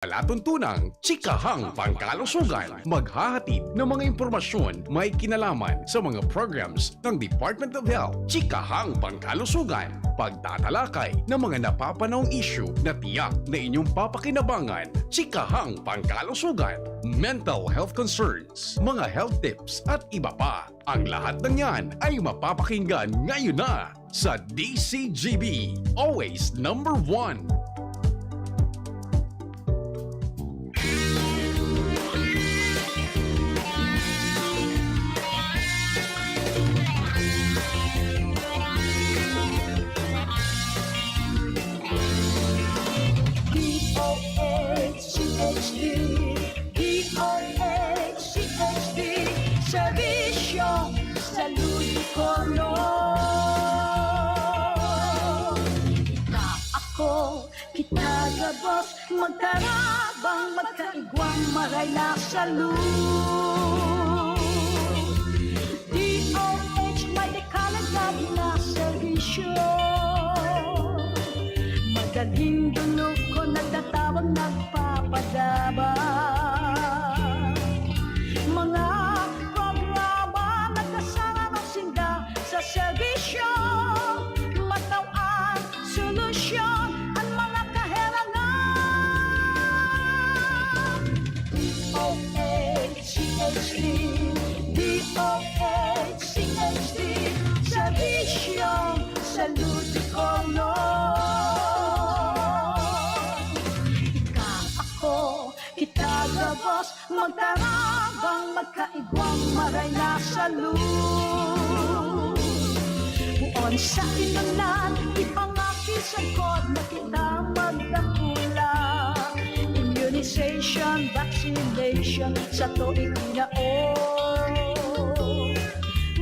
Palatuntunang Chikahang Pangkalusugan, maghahatid ng mga impormasyon may kinalaman sa mga programs ng Department of Health. Chikahang Pangkalusugan, pagtatalakay ng mga napapanahong issue na tiyak na inyong papakinabangan. Chikahang Pangkalusugan, mental health concerns, mga health tips at iba pa. Ang lahat ng yan ay mapapakinggan ngayon na sa DCGB, always number one. Servisyo sa Ludikono. Na ako, kita gabos, magkarabang, magkaigwang, maray na salud. DOH, may dekalagad na servisyo. Madaling dulog ko, nagtatawag, nagpapadaba. Mga programa nagkasama ng sinda sa serbisyo, matawaan, solusyon ang mga kahirangan. DOH-CHD, DOH-CHD, serbisyo sa Ludikono. Ika ako, kita gabos, magtarabang, magkaigwang, maray na salud. Buon sa inanan, ipangakisagod na kita magdakula. Immunization, vaccination, sa tuig naon.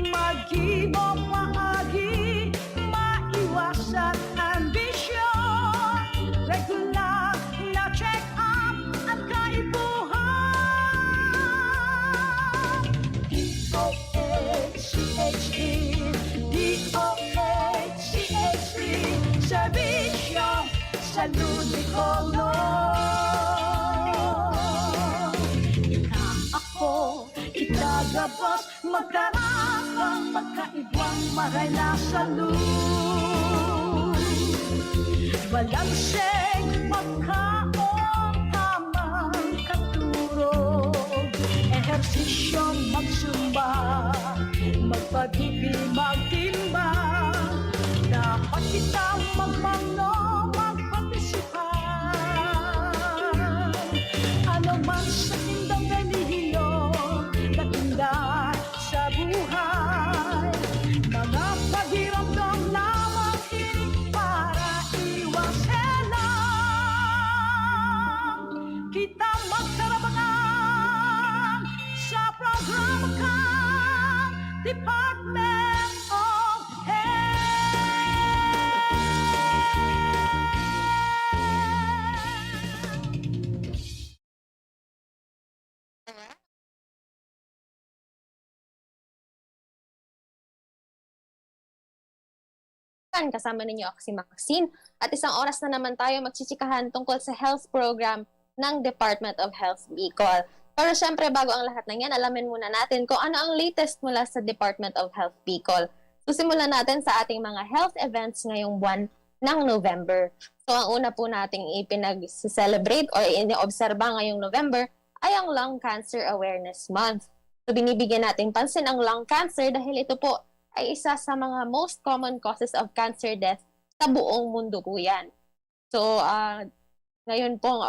Mag-ibong maagi, maiwasan ambisyon. Regular na check-up at kaibuhan. DOH-CHD, DOH-CHD, serbisyo sa Ludikono. Ika ako, kita gabos, magkarabang, magkaibang, maray na salud. Balanseng pagkaon, tamang katurog, ehersisyo, magsumba, magpaghibi, magtimba. Dapat kitang magmano, magpatisipan. Ano man sa tindang relihiyon, katinda sa buhay. Mga pagiramdam lamang ini para iwaselan. Kita magkarabangan sa programa kang Department of Health. Kasama ninyo ako si Maxine at isang oras na naman tayo magchichikahan tungkol sa health program ng Department of Health Bicol. Pero syempre bago ang lahat ng yan, alamin muna natin kung ano ang latest mula sa Department of Health Bicol. Susimulan natin sa ating mga health events ngayong buwan ng November. So ang una po nating ipinag-celebrate or iniobserba ngayong November ay ang Lung Cancer Awareness Month. So binibigyan natin pansin ang lung cancer dahil ito po ay isa sa mga most common causes of cancer death sa buong mundo po yan. So, ngayon pong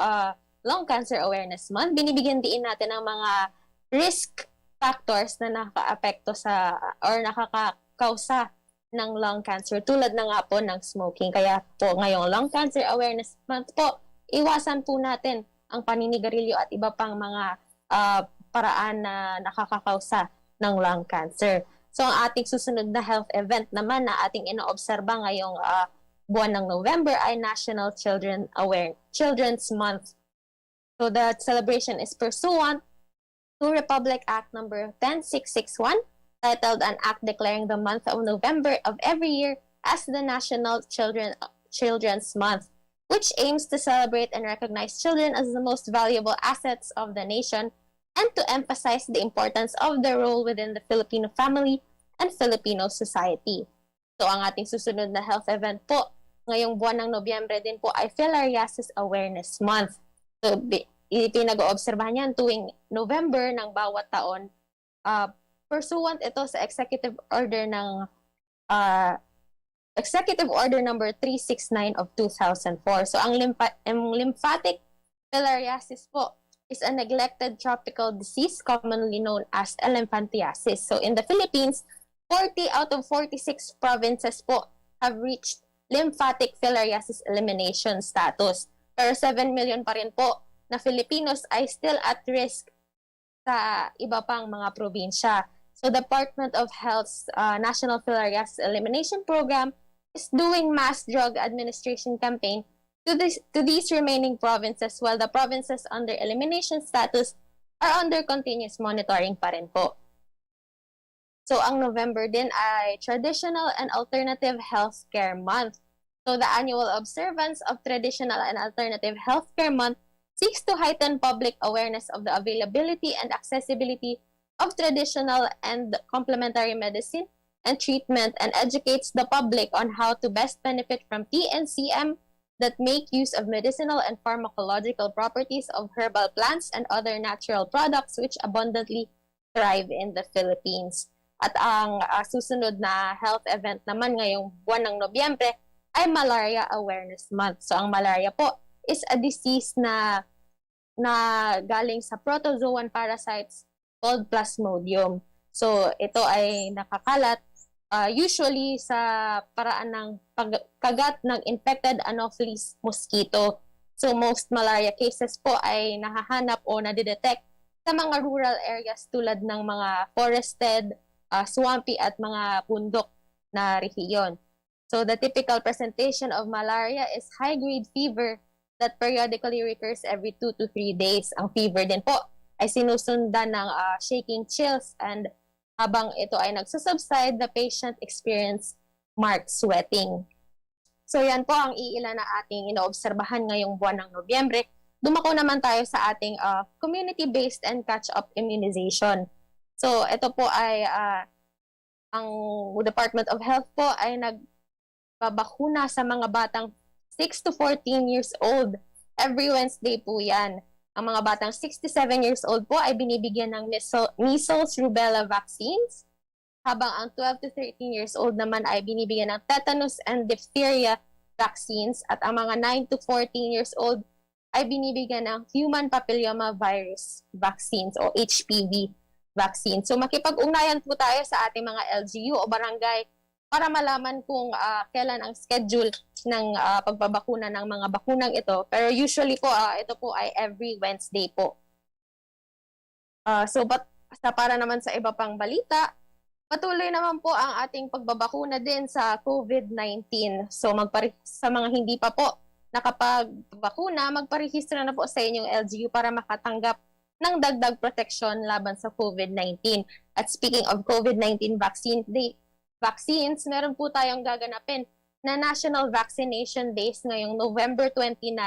Lung Cancer Awareness Month, binibigyan din natin ng mga risk factors na naka-apekto sa or nakakausa ng lung cancer tulad na nga po ng smoking. Kaya po ngayong Lung Cancer Awareness Month po, iwasan po natin ang paninigarilyo at iba pang mga paraan na nakakakausa ng lung cancer. So, ang ating susunod na health event naman na ating inoobserba ngayong buwan ng November ay National Children's Month. So, the celebration is pursuant to Republic Act number 10661, titled An Act Declaring the Month of November of every year as the National Children's Month. which aims to celebrate and recognize children as the most valuable assets of the nation and to emphasize the importance of their role within the Filipino family and Filipino society. So ang ating susunod na health event po ngayong buwan ng Nobyembre din po ay Filariasis Awareness Month. So pinag-oobserbahan yan tuwing November ng bawat taon. Pursuant ito sa Executive Order number 369 of 2004. So ang lymphatic filariasis po is a neglected tropical disease commonly known as elephantiasis. So in the Philippines, 40 out of 46 provinces po have reached lymphatic filariasis elimination status. Pero 7 million pa rin po na Filipinos ay still at risk sa iba pang mga probinsya. So Department of Health's National Filariasis Elimination Program is doing mass drug administration campaign to these remaining provinces while the provinces under elimination status are under continuous monitoring pa rin po. So ang November din ay Traditional and Alternative Healthcare Month. So the annual observance of Traditional and Alternative Healthcare Month seeks to heighten public awareness of the availability and accessibility of traditional and complementary medicine and treatment and educates the public on how to best benefit from TNCM that make use of medicinal and pharmacological properties of herbal plants and other natural products which abundantly thrive in the Philippines. At ang susunod na health event naman ngayong buwan ng Nobyembre ay Malaria Awareness Month. So ang malaria po is a disease na galing sa protozoan parasites called Plasmodium. So ito ay nakakalat usually sa paraan ng pagkagat ng infected Anopheles mosquito. So most malaria cases po ay nahahanap o nadidetect sa mga rural areas tulad ng mga forested, swampy at mga bundok na rehiyon. So the typical presentation of malaria is high-grade fever that periodically recurs every 2 to 3 days. Ang fever din po ay sinusundan ng shaking chills and habang ito ay nagsusubside, the patient experience marked sweating. So yan po ang iilan na ating inoobserbahan ngayong buwan ng Nobyembre. Dumako naman tayo sa ating community-based and catch-up immunization. So ito po ay ang Department of Health po ay nagbabakuna sa mga batang 6 to 14 years old. Every Wednesday po yan. Ang mga batang 67 years old po ay binibigyan ng measles, rubella vaccines, habang ang 12 to 13 years old naman ay binibigyan ng tetanus and diphtheria vaccines, at ang mga 9 to 14 years old ay binibigyan ng human papilloma virus vaccines o HPV vaccine. So makipag-ugnayan po tayo sa ating mga LGU o barangay para malaman kung kailan ang schedule ng pagbabakuna ng mga bakunang ito. Pero usually po, ito po ay every Wednesday po. Para naman sa iba pang balita, patuloy naman po ang ating pagbabakuna din sa COVID-19. So sa mga hindi pa po nakapagbakuna, magparehistro na po sa inyong LGU para makatanggap ng dagdag protection laban sa COVID-19. At speaking of COVID-19 vaccines, meron po tayong gaganapin na National Vaccination Days ngayong November 29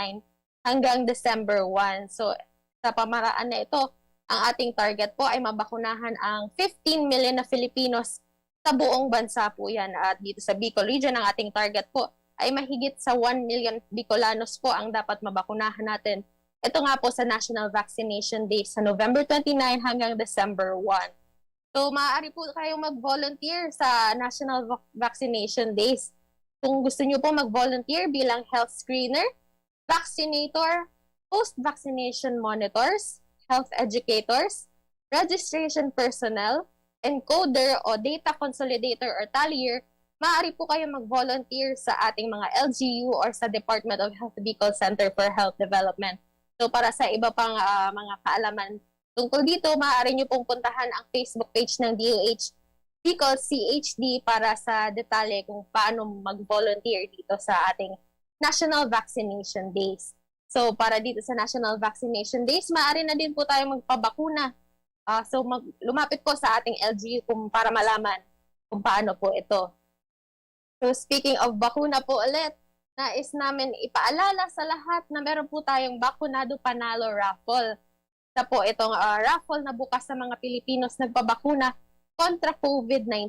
hanggang December 1. So sa pamaraan na ito, ang ating target po ay mabakunahan ang 15 million na Filipinos sa buong bansa po yan. At dito sa Bicol Region, ang ating target po ay mahigit sa 1 million Bicolanos po ang dapat mabakunahan natin. Ito nga po sa National Vaccination Days sa November 29 hanggang December 1. So, maaari po kayong mag-volunteer sa National Vaccination Days. Kung gusto nyo po mag-volunteer bilang health screener, vaccinator, post-vaccination monitors, health educators, registration personnel, encoder o data consolidator or tallier, maaari po kayong mag-volunteer sa ating mga LGU or sa Department of Health Bicol Center for Health Development. So, para sa iba pang mga kaalaman tungkol dito, maaari nyo pong puntahan ang Facebook page ng DOH Bicol CHD para sa detalye kung paano mag-volunteer dito sa ating National Vaccination Days. So para dito sa National Vaccination Days, maaari na din po tayo magpabakuna. Lumapit po sa ating LGU para malaman kung paano po ito. So speaking of bakuna po ulit, nais namin ipaalala sa lahat na meron po tayong Bakunado Panalo Raffle. Ito po itong raffle na bukas sa mga Pilipinos nagpabakuna kontra COVID-19.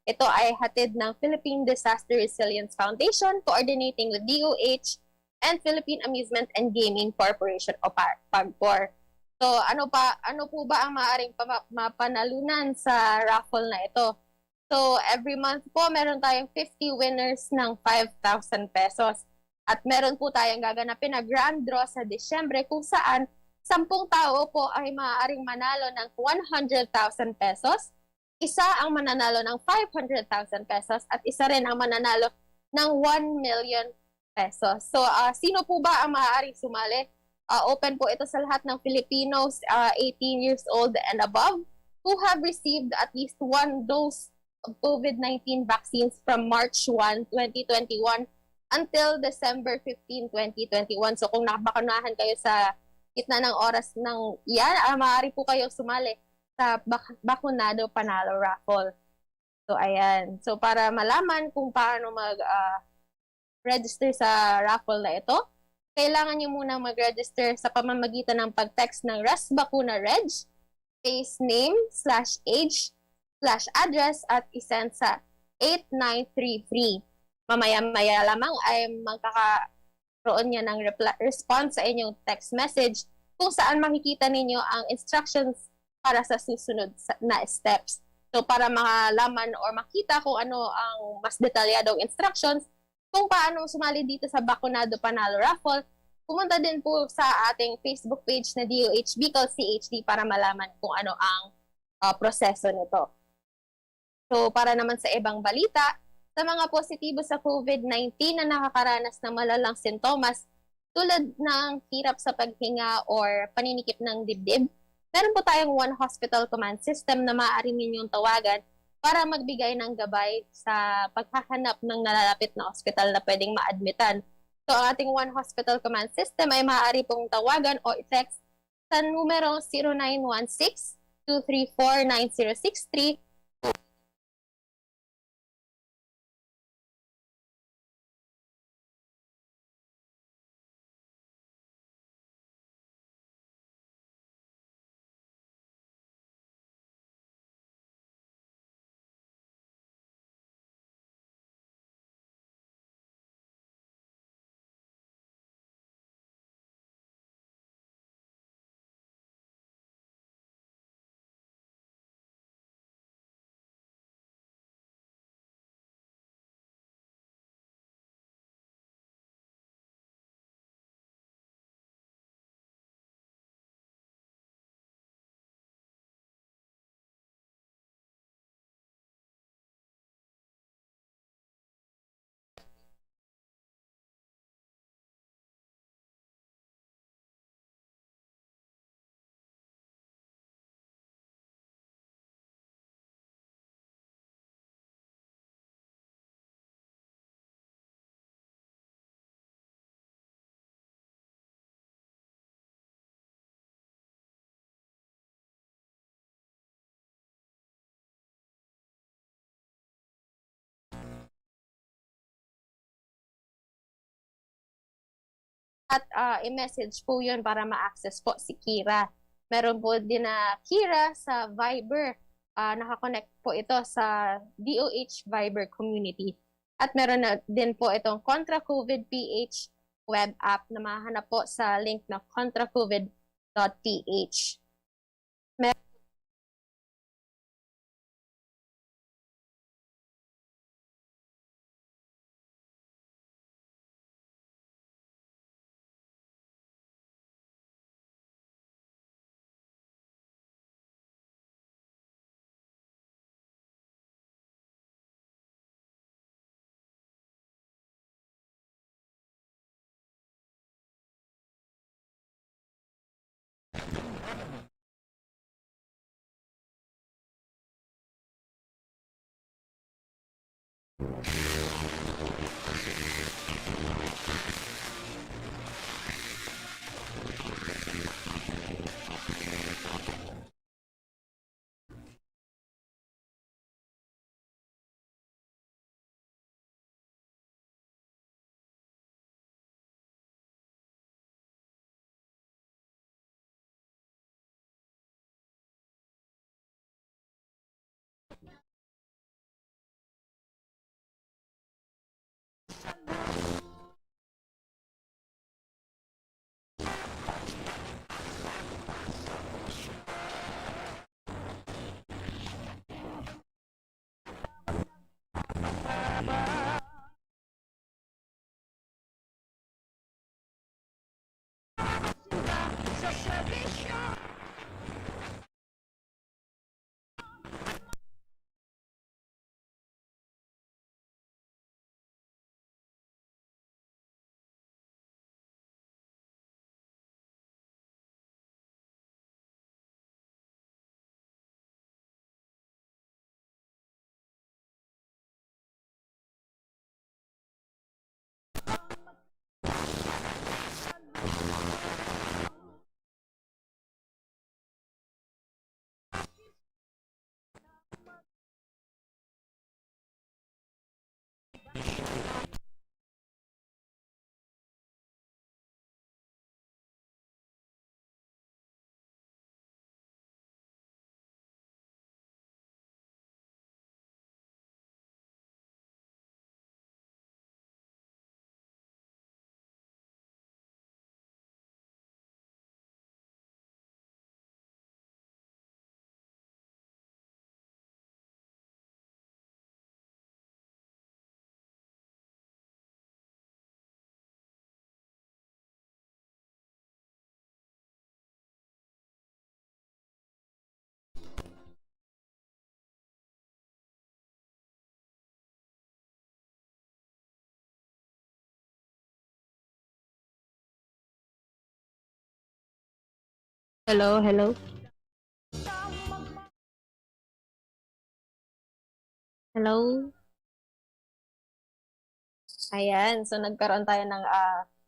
Ito ay hatid ng Philippine Disaster Resilience Foundation coordinating with DOH and Philippine Amusement and Gaming Corporation o PAGCOR. So ano po ba ang maaaring mapanalunan sa raffle na ito? So every month po meron tayong 50 winners ng 5,000 pesos. At meron po tayong gaganapin na grand draw sa Disyembre kung saan 10 tao po ay maaaring manalo ng 100,000 pesos, isa ang mananalo ng 500,000 pesos, at isa rin ang mananalo ng 1 million pesos. So, sino po ba ang maaaring sumali? Open po ito sa lahat ng Filipinos 18 years old and above who have received at least one dose of COVID-19 vaccines from March 1, 2021 until December 15, 2021. So, kung nakabakunahan kayo sa gitna ng oras ng yan, maaari po kayong sumali sa Bakunado Panalo Raffle. So, ayan. So, para malaman kung paano mag-register sa raffle na ito, kailangan nyo muna mag-register sa pamamagitan ng pag-text ng Res Bakuna Reg, space name, /age, /address, at isend sa 8933. Mamaya-maya lamang ay magkakaroon niya ng response sa inyong text message kung saan makikita ninyo ang instructions para sa susunod na steps. So para makalaman or makita kung ano ang mas detalyadong instructions kung paano sumali dito sa Bakunado Panalo Raffle, pumunta din po sa ating Facebook page na DOH Bicol CHD para malaman kung ano ang proseso nito. So para naman sa ibang balita, sa mga positibo sa COVID-19 na nakakaranas ng malalang sintomas tulad ng hirap sa paghinga or paninikip ng dibdib, meron po tayong One Hospital Command System na maaari ninyong tawagan para magbigay ng gabay sa paghahanap ng nalalapit na ospital na pwedeng maadmitan. So ang ating One Hospital Command System ay maaari pong tawagan o i-text sa numero 0916-234-9063at i-message po yun para ma-access po si Kira. Meron po din na Kira sa Viber. Nakakonect po ito sa DOH Viber community. At meron na din po itong Contra COVID PH web app na mahanap po sa link na contracovid.ph. Hello, hello. Hello. Ayan, so nagkaroon tayo ng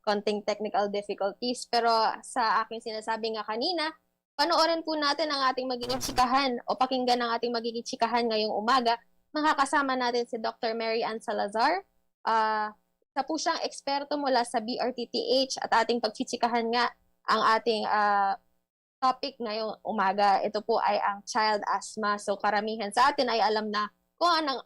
konting technical difficulties. Pero sa aking sinasabi nga kanina, panoorin po natin ang ating magiging chikahan o pakinggan ang ating magiging chikahan ngayong umaga. Makakasama natin si Dr. Mary Ann Salazar. Isa po siyang eksperto mula sa BRTTH at ating pagchichikahan nga ang ating topic ngayong umaga. Ito po ay ang child asthma. So karamihan sa atin ay alam na kung ano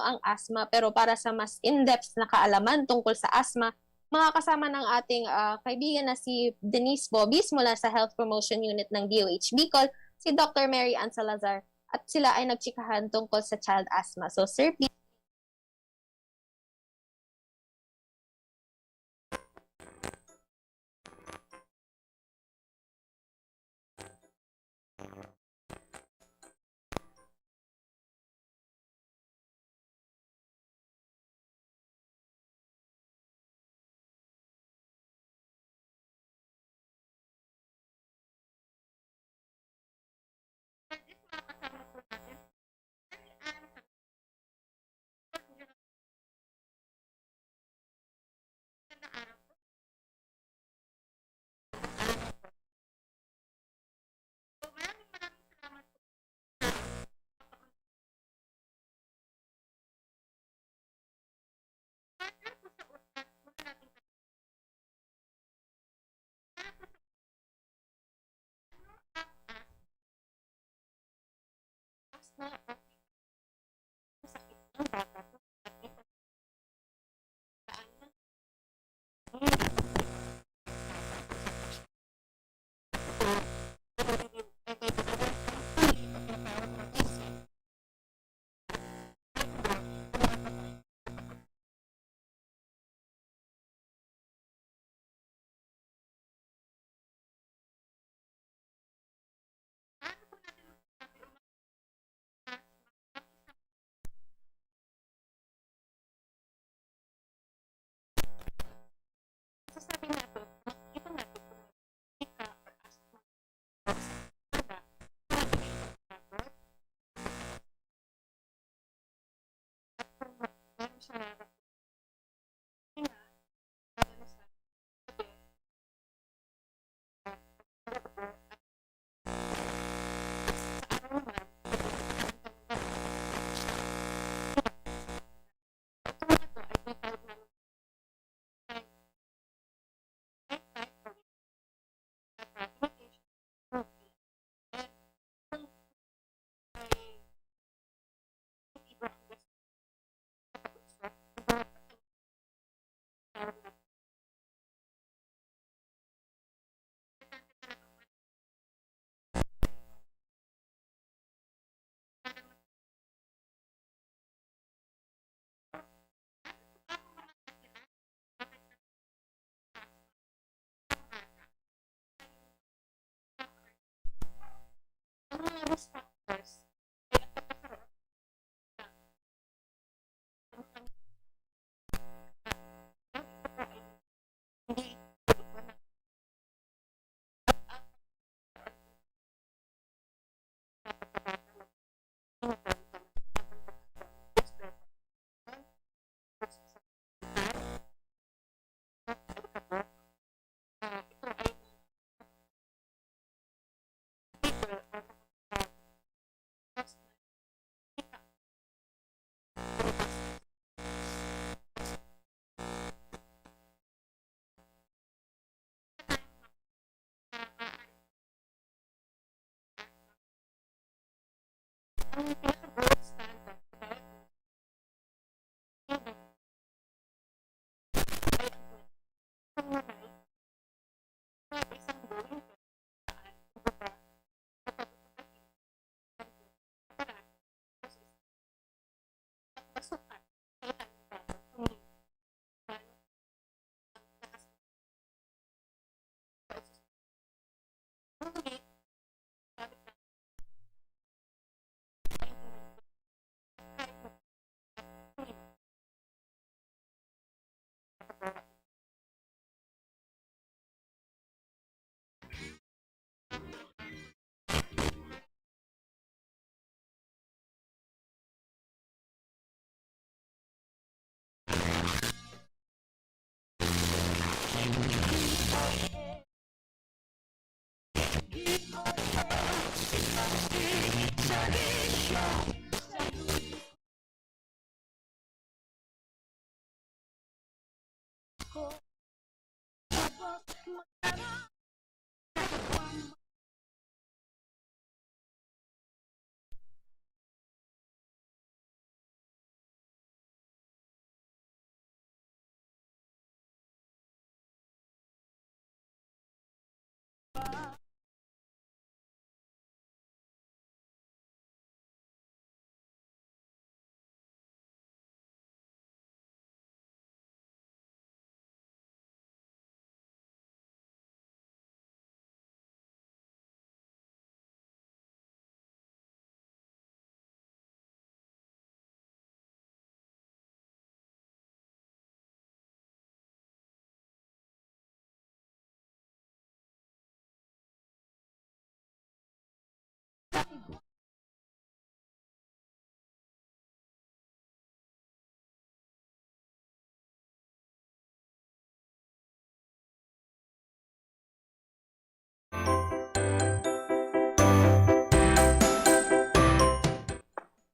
ang asthma, pero para sa mas in-depth na kaalaman tungkol sa asthma, makakasama ng ating kaibigan na si Denise Bobis mula sa Health Promotion Unit ng DOH Bicol, si Dr. Mary Ann Salazar, at sila ay nagchikahan tungkol sa child asthma. So sir, please.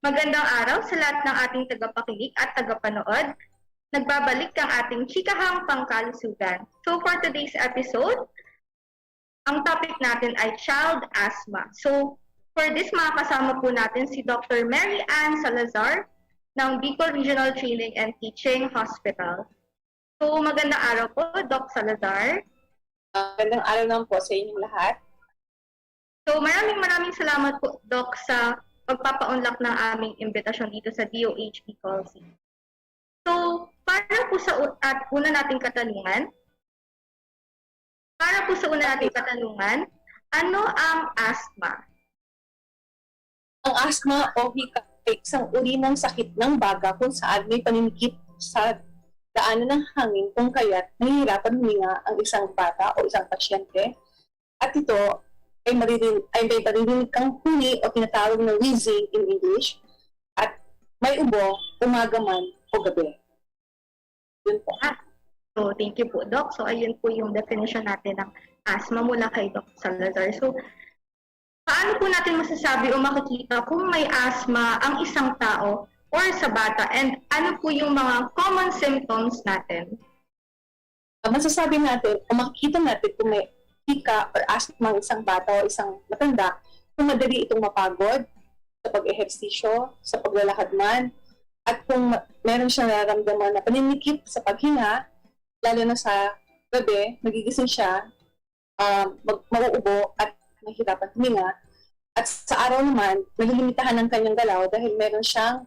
Magandang araw sa lahat ng ating tagapakinig at tagapanood. Nagbabalik ang ating chikahang pangkalusugan. So for today's episode, ang topic natin ay child asthma. So for this, makakasama po natin si Dr. Mary Ann Salazar ng Bicol Regional Training and Teaching Hospital. So magandang araw po, Doc Salazar. Magandang araw naman po sa inyong lahat. So maraming salamat po, Doc, sa pagpapaunlak ng aming imbitasyon dito sa DOH Bicol City. So, para po sa una nating katanungan, ano ang asthma? Ang asthma o hika ay isang uri ng sakit ng baga kung saan may paninikip sa daanan ng hangin kung kaya't nahihirapan huminga ang isang bata o isang pasyente. At ito ay may maririnig kang huni o tinatawag na wheezing in English at may ubo, umaga man o gabi. Yun po. So, thank you po, Doc. So, ayun po yung definition natin ng asthma mula kay Doc Salazar. So, paano po natin masasabi o makikita kung may asthma ang isang tao or sa bata? And ano po yung mga common symptoms natin? Masasabi natin o makikita natin kung may hika or asthma ng isang bata o isang matanda kung madali itong mapagod sa pag-ehersisyo, sa paglalakad man, at kung meron siyang nararamdaman na paninikip sa paghinga, lalo na sa gabi, nagigising siya, mauubo at mahirapan huminga. At sa araw naman, nalilimitahan ng kanyang galaw dahil meron siyang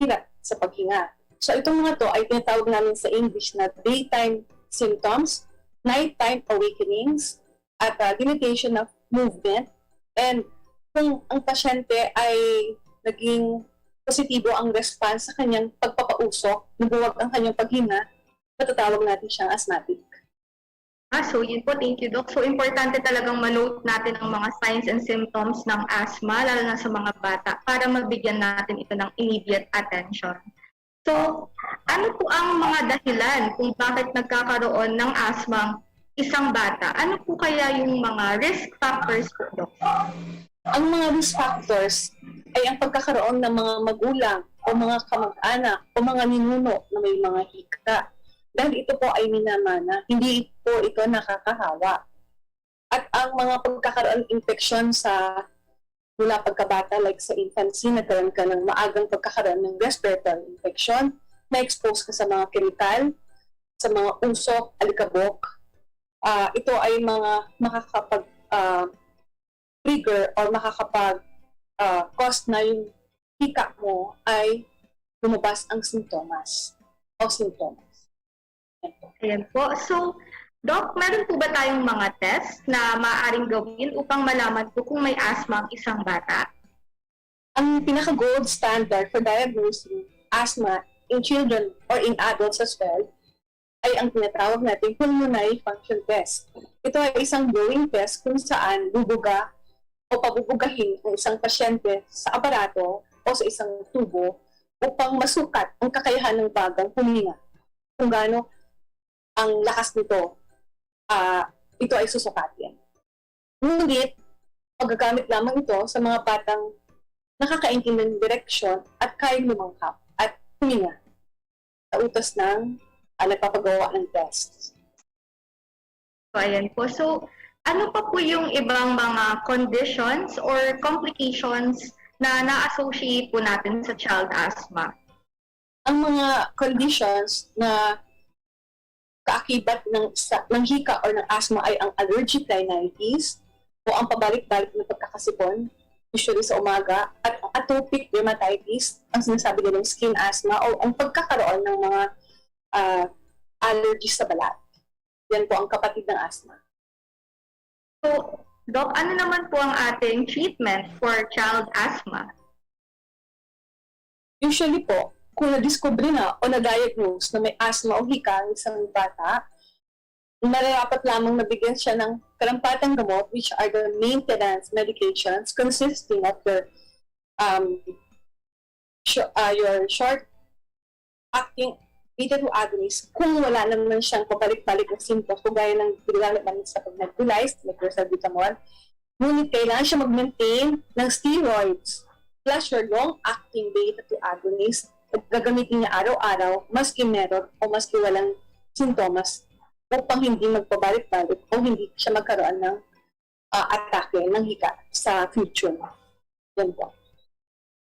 hirap sa paghinga. So itong mga to ay tinatawag namin sa English na daytime symptoms, nighttime awakenings, at limitation of movement. And kung ang pasyente ay naging positibo ang response sa kanyang pagpapausok, nabuwag ang kanyang paghinga, matatawag natin siyang asthmatic. So yun po, thank you, Doc. So importante talagang manote natin ang mga signs and symptoms ng asthma, lalo na sa mga bata, para mabigyan natin ito ng immediate attention. So, ano po ang mga dahilan kung bakit nagkakaroon ng asthma isang bata? Ano po kaya yung mga risk factors po, Doc? Ang mga risk factors ay ang pagkakaroon ng mga magulang o mga kamag-anak o mga ninuno na may mga hika. Dahil ito po ay minamana, hindi po ito nakakahawa. At ang mga pagkakaroon ng infeksyon sa mula pagkabata, like sa infancy, nagkaroon ka ng maagang pagkakaroon ng respiratory infection, na-expose ka sa mga chemical, sa mga usok, alikabok. Ito ay mga makakapag-trigger or makakapag-cause na yung hika mo ay lumabas ang sintomas o symptoms. Ayan po. So, Doc, meron po ba tayong mga test na maaaring gawin upang malaman po kung may asthma ang isang bata? Ang pinaka-gold standard for diagnosing asthma in children or in adults as well ay ang tinatawag natin pulmonary function test. Ito ay isang blowing test kung saan bubuga o pabubugahin ang isang pasyente sa aparato o sa isang tubo upang masukat ang kakayahan ng bagang huminga. Kung gaano ang lakas nito, ito ay susukatin. Ngunit, magagamit lamang ito sa mga batang nakakaintindi ng direksyon at kayang lumangkap at huminga sa utos ng nagpapagawa ng test. So, ayan po. So, ano pa po yung ibang mga conditions or complications na na-associate po natin sa child asthma? Ang mga conditions na kaakibat ng hika or ng asthma ay ang allergic rhinitis o ang pabalik-balik na pagkakasipon, usually sa umaga, at ang atopic dermatitis, ang sinasabi nilang skin asthma, o ang pagkakaroon ng mga allergies sa balat. Yan po ang kapatid ng asthma. So, Doc, ano naman po ang ating treatment for child asthma? Usually po, kung na-discover na o na-diagnose na may asthma o hika ang isang bata, nararapat lamang nabigyan siya ng karampatang gamot, which are the maintenance medications consisting of your short-acting beta-2 agonist kung wala naman siyang pabalik-balik na symptoms, kung gaya ng ginamit namin sa pag-nebulize, like salbutamol. Ngunit kailangan siya mag-maintain ng steroids plus your long-acting beta-2 agonist at gagamitin niya araw-araw maski meron o maski walang sintomas upang hindi magpabalik-balik o hindi siya magkaroon ng atake ng hika sa future. Yan po.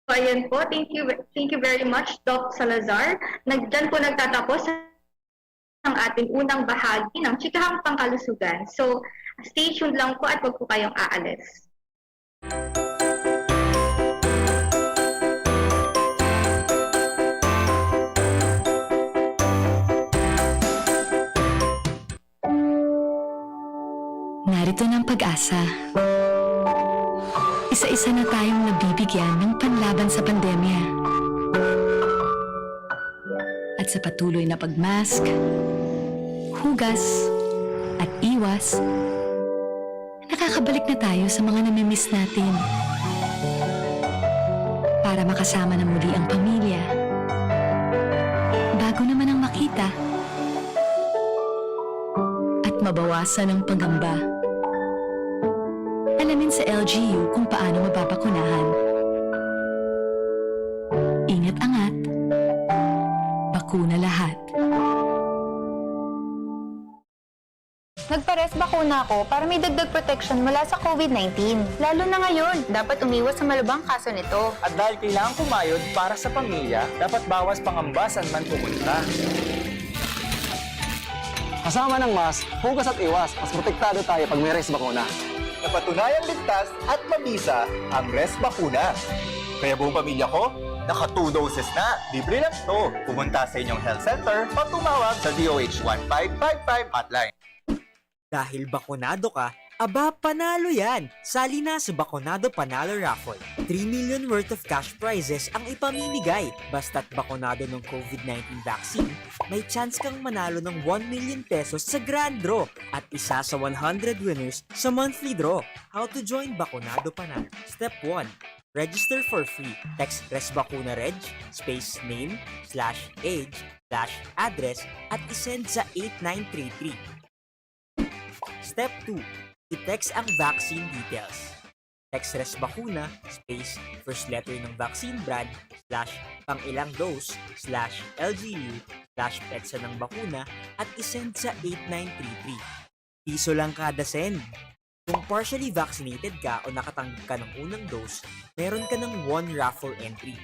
So, ayan po. Thank you very much, Doc Salazar. Dyan po nagtatapos ang ating unang bahagi ng Chikahang Pangkalusugan. So, stay tuned lang po at huwag po kayong aalis. Narito ng pag-asa. Isa-isa na tayong nabibigyan ng panlaban sa pandemya. At sa patuloy na pagmask, hugas, at iwas, nakakabalik na tayo sa mga namimiss natin. Para makasama na muli ang pamilya. Bago naman ang makita. At mabawasan ang pagamba. Alamin sa LGU kung paano mapapakunahan. Ingat-angat. Bakuna lahat. Nagpares bakuna ako para may dagdag protection mula sa COVID-19. Lalo na ngayon, dapat umiwas sa malubhang kaso nito. At dahil kailangan kumayod para sa pamilya, dapat bawas pangamba saan man pumunta. Kasama ng mask, hugas at iwas, mas protektado tayo pag may res bakuna. Napatunayang ligtas at mabisa ang res bakuna. Kaya buong pamilya ko, naka 2 doses na. Libre lang to. Pumunta sa inyong health center o tumawag sa DOH 1555 hotline. Dahil bakunado ka, aba panalo yan! Sali na sa Bakunado Panalo Raffle. 3 million worth of cash prizes ang ipamimigay. Basta't bakunado ng COVID-19 vaccine, may chance kang manalo ng 1 million pesos sa grand draw at isa sa 100 winners sa monthly draw. How to join Bakunado Panalo? Step 1. Register for free. Text ResBacunaReg, space name, /age, /address at isend sa 8933. Step 2. I-text ang vaccine details. Text ResBacuna, space, first letter ng vaccine brand, /pangilang dose, /LGU, /petsa ng bakuna, at isend sa 8933. Piso lang kada send. Kung partially vaccinated ka o nakatanggap ka ng unang dose, meron ka ng 1 raffle entry.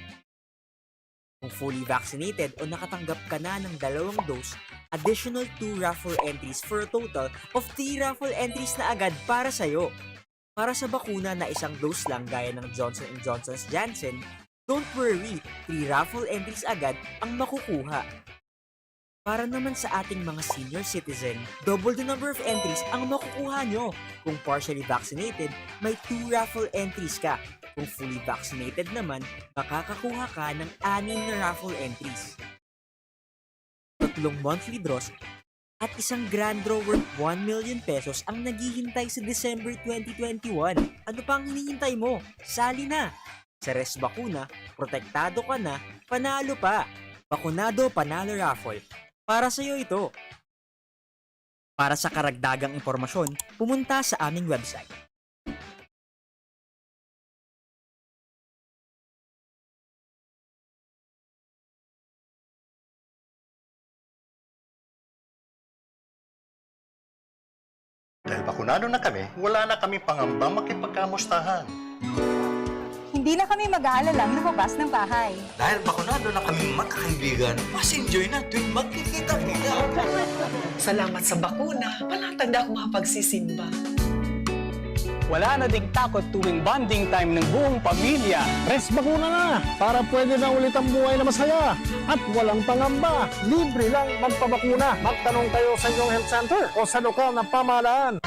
Kung fully vaccinated o nakatanggap ka na ng 2 dose, additional 2 raffle entries for a total of 3 raffle entries na agad para sa'yo. Para sa bakuna na 1 dose lang gaya ng Johnson & Johnson's Janssen, don't worry, 3 raffle entries agad ang makukuha. Para naman sa ating mga senior citizen, double the number of entries ang makukuha nyo. Kung partially vaccinated, may 2 raffle entries ka. Kung fully vaccinated naman, makakakuha ka ng 6 na raffle entries. 3 monthly draws at isang grand draw worth 1 million pesos ang naghihintay sa December 2021. Ano pang hinihintay mo? Sali na! Sa Res Bakuna, protektado ka na, panalo pa! Bakunado Panalo Raffle. Para sa iyo ito. Para sa karagdagang impormasyon, pumunta sa aming website. Dahil bakunado na kami, wala na kami pangambang makipagkamustahan. Hindi na kami mag-aalalang lumabas ng bahay. Dahil bakunado na kami magkakaibigan, mas enjoy na tuwing magkikita-kita. Salamat sa bakuna, palatag na ako makapagsisimba. Wala na ding takot tuwing bonding time ng buong pamilya. Res bakuna na para pwede na ulit ang buhay na masaya at walang pangamba. Libre lang magpabakuna. Magtanong kayo sa inyong health center o sa lokal na pamahalaan.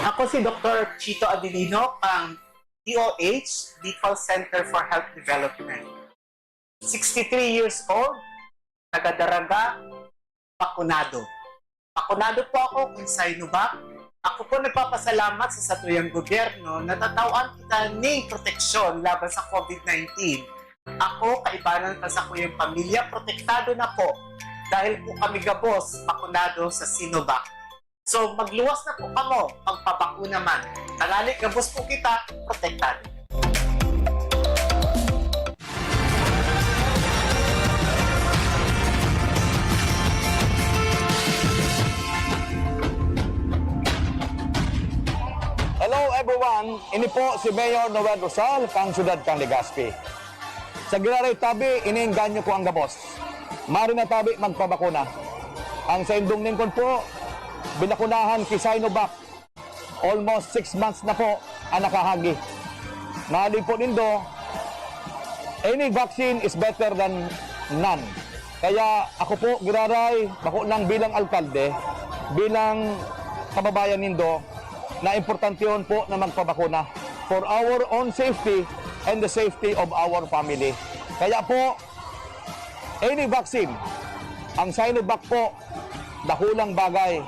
Ako si Dr. Chito Adelino, ang DOH, Bicol Center for Health Development. 63 years old, taga-Daraga, bakunado. Bakunado po ako kung Sinovac. Ako po nagpapasalamat sa satuyang gobyerno na tatawaan kita ng proteksyon laban sa COVID-19. Ako, kaibanan pa sa kuyang pamilya, protektado na po dahil po kami gabos bakunado sa Sinovac. So magluwas na po kamo, pagpabakuna man. Tangali, gabos po kita, protektado. Hello everyone, ini po si Mayor Noel Rosal, kang siyudad kang Legazpi. Sa Giraray Tabi, iniinganyo ko ang gabos. Mari na tabi magpabakuna. Ang sa indong ningkon po, binakunahan ki Sinovac. Almost 6 months na po ang nakahagi. Mali po nindo, any vaccine is better than none. Kaya ako po, Giraray, bako lang bilang alkalde, bilang kababayan nindo, na importante yun po na magpabakuna for our own safety and the safety of our family. Kaya po, any vaccine, ang Sinovac po, dakulang bagay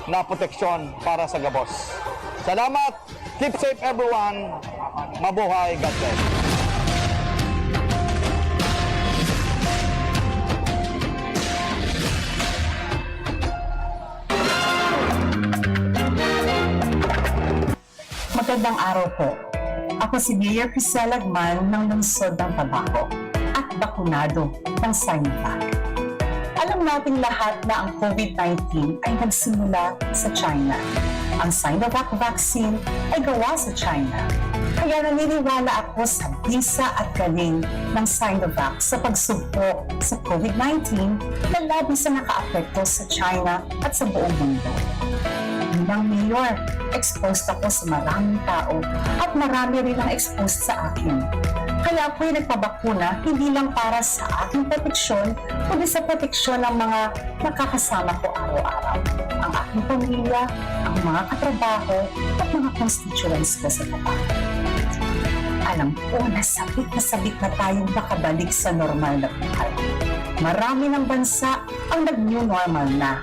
na proteksyon para sa gabos. Salamat! Keep safe everyone! Mabuhay! God bless! Magandang araw po. Ako si Mayor Crisela Agman ng Lungsod ng Tabaco at bakunado ng Sinovac. Alam nating lahat na ang COVID-19 ay nagsimula sa China. Ang Sinovac vaccine ay gawa sa China. Kaya naniniwala ako sa bisa at galing ng Sinovac sa pagsubok sa COVID-19 na labis na nakaapekto sa China at sa buong mundo. Bilang mayor, exposed ako sa maraming tao at marami rin ang exposed sa akin. Kaya ako'y nagpabakuna hindi lang para sa aking proteksyon, kundi sa proteksyon ng mga nakakasama ko araw-araw. Ang aking pamilya, ang mga katrabaho at mga constituents ko sa Tabaco. Alam ko na sabik na tayong makabalik sa normal na buhay. Marami ng bansa ang nag-new normal na.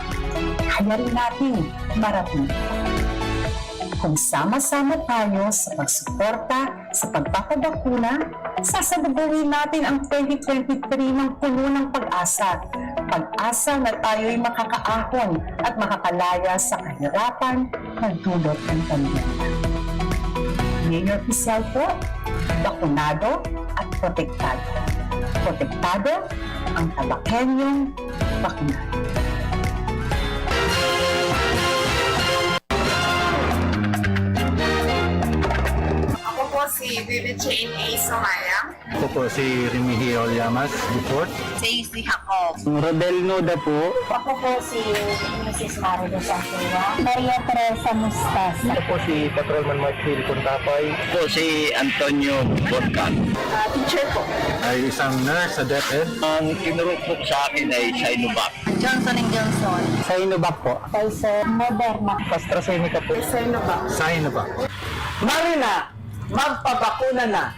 Kaya rin natin marating. Kung sama-sama tayo sa pagsuporta sa pagpapabakuna, sasababuhin natin ang 2023 ng puno ng pag-asa. Pag-asa na tayo'y makakaahon at makakalaya sa kahirapan na dulot ng pandemya. Mayor Crisel po, bakunado at protektado. Protektado ang Tabaqueñong bakunado. Si Vivi Jane A. Somaya. Ako po si Remigio Llamas, report. Stacy Jacob. Rodel Noda po. Ako po si Mrs. Marido Santua. Maria Teresa Mustasa. Ako po si Patrolman Martil Contapay. Ako si Antonio Borcan. Teacher po. Ay isang nurse sa DepEd. Ang tinurupok sa akin ay Sinovac. Johnson & Johnson. Sinovac po. Pfizer Moderna. AstraZeneca po. Sinovac. Sinovac. Marina, magpabakuna na!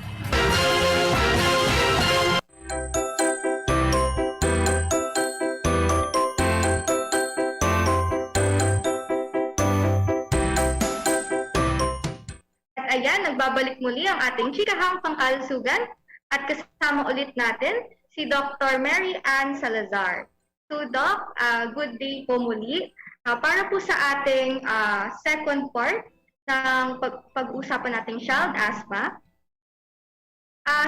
At ayan, nagbabalik muli ang ating chikahang pangkalusugan at kasama ulit natin si Dr. Mary Ann Salazar. So Doc, good day po muli. Para po sa ating second part ng pag-usapan nating child asthma,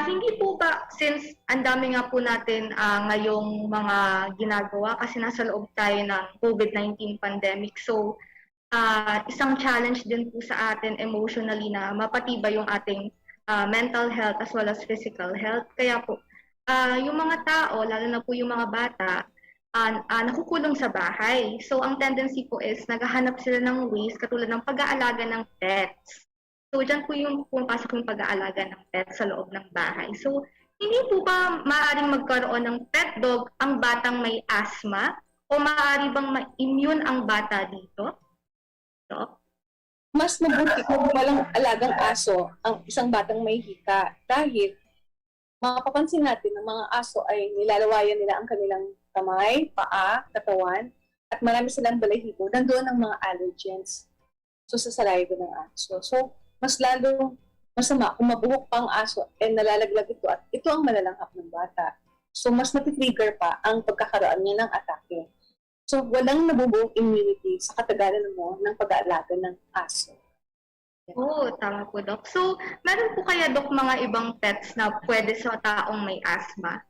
hindi po ba, since ang dami nga po natin ngayong mga ginagawa kasi nasa loob tayo ng COVID-19 pandemic, so isang challenge din po sa atin emotionally na mapatibay yung ating mental health as well as physical health. Kaya po, yung mga tao, lalo na po yung mga bata, nakukulong sa bahay. So, ang tendency po is naghahanap sila ng ways katulad ng pag-aalaga ng pets. So, dyan po yung pumapasok yung pag-aalaga ng pets sa loob ng bahay. So, hindi po ba maaaring magkaroon ng pet dog ang batang may asthma? O maaari bang ma-immune ang bata dito? So, Mas mabuti kung walang alagang aso ang isang batang may hika dahil mapapansin natin ng mga aso ay nilalawayan nila ang kanilang kamay, paa, katawan, at marami silang balahibo. Nandoon ang mga allergens. So, sa saliva ng aso. So, mas lalong masama kung mabuhok pa ang aso and nalalaglag ito at ito ang malalanghap ng bata. So, mas matitrigger pa ang pagkakaroon niya ng atake. So, walang nabubuong immunity sa katagalan mo ng pag-aalaga ng aso. Oo, tama po, Doc. So, meron po kaya, Doc, mga ibang pets na pwede sa taong may asthma?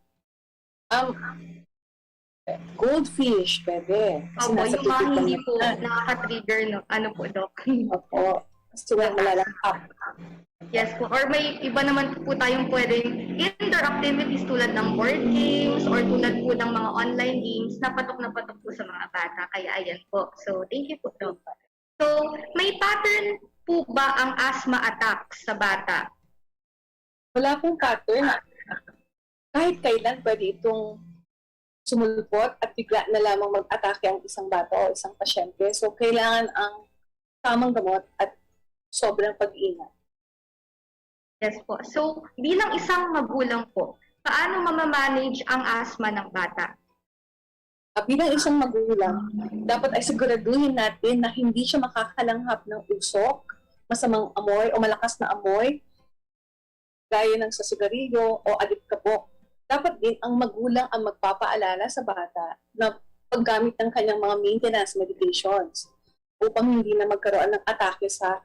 Goldfish, pwede. Kasi Opo, nasa yung mga tubig lang hindi yan. po nakaka-trigger, no? Ano po, Doc? Opo. Kasi walang malalanghap. Yes po. Or may iba naman po tayong pwedeng indoor activities tulad ng board games or tulad po ng mga online games na patok po sa mga bata. Kaya ayan po. So, thank you po, Doc. So, may pattern po ba ang asthma attacks sa bata? Wala pong pattern. Kahit kailan pwede itong sumulpot at bigla na lamang mag-atake ang isang bata o isang pasyente. So, kailangan ang tamang gamot at sobrang pag-iingat. Yes po. So, bilang isang magulang po, paano mamamanage ang asthma ng bata? Bilang isang magulang, dapat ay siguraduhin natin na hindi siya makakalanghap ng usok, masamang amoy o malakas na amoy, gaya ng sa sigarilyo o alikabok. Dapat din ang magulang ang magpapaalala sa bata na paggamit ng kanyang mga maintenance medications upang hindi na magkaroon ng atake sa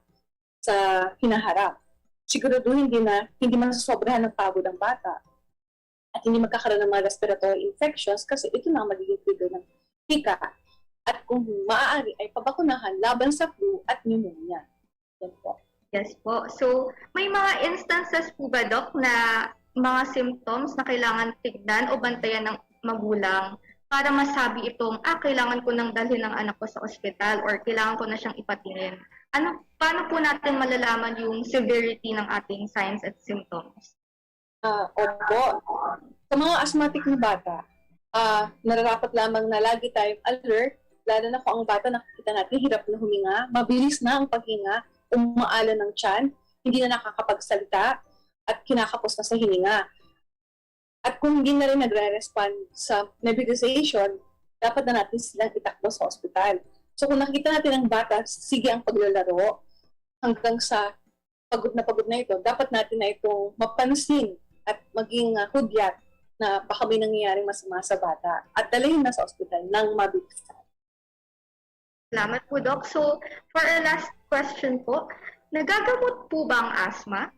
hinaharap. Siguraduhin din na hindi masasobrahan ng pagod ang bata at hindi magkakaroon ng mga respiratory infections kasi ito na ang magiging trigger ng hika at kung maaari ay pabakunahan laban sa flu at pneumonia. Yan po. Yes po. So, may mga instances po ba, Doc, na mga symptoms na kailangan tignan o bantayan ng magulang para masabi itong, kailangan ko nang dalhin ng anak ko sa ospital or kailangan ko na siyang ipatingin? Paano po natin malalaman yung severity ng ating signs at symptoms? Opo. Sa mga asthmatic na bata, nararapat lamang na lagi tayong alert, lalo na kung ang bata nakikita natin hirap na huminga, mabilis na ang paghinga, umaalan ng tiyan, hindi na nakakapagsalita, at kinakapos na sa hininga. At kung hindi na rin nagre-respond sa nebulization, dapat na natin silang itakbo sa ospital. So kung nakita natin ang bata, sige ang paglalaro hanggang sa pagod na ito, dapat natin na itong mapansin at maging hudyat na baka may nangyayaring masama sa bata at dalhin na sa ospital ng mabilis. Salamat po, Doc. So, for our last question po, nagagamot po ba ang asthma?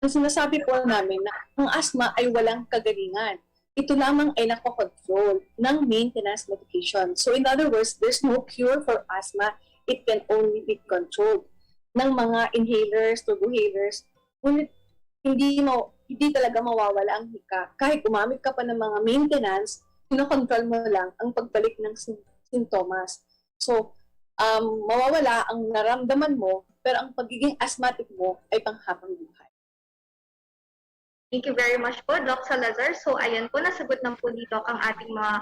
Ang sinasabi po namin na ang asthma ay walang kagalingan. Ito lamang ay nakokontrol ng maintenance medication. So in other words, there's no cure for asthma. It can only be controlled ng mga inhalers, turbohalers. Ngunit hindi talaga mawawala ang hika. Kahit gumamit ka pa ng mga maintenance, kinokontrol mo lang ang pagbalik ng sintomas. So, mawawala ang naramdaman mo, pero ang pagiging asthmatic mo ay panghabang buhay. Thank you very much po, Doc Salazar. So, ayan po, nasagot na po dito ang ating mga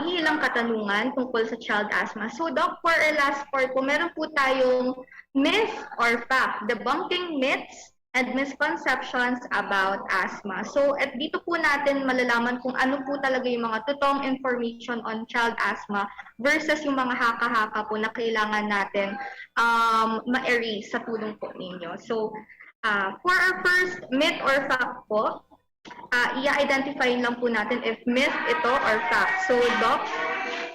ilang katanungan tungkol sa child asthma. So, Doc, for our last part po, meron po tayong myth or fact, debunking myths and misconceptions about asthma. So, at dito po natin malalaman kung ano po talaga yung mga totoong information on child asthma versus yung mga haka-haka po na kailangan natin ma-erase sa tulong po ninyo. So, for our first myth or fact po, i-identify lang po natin if myth ito or fact. So, Doc,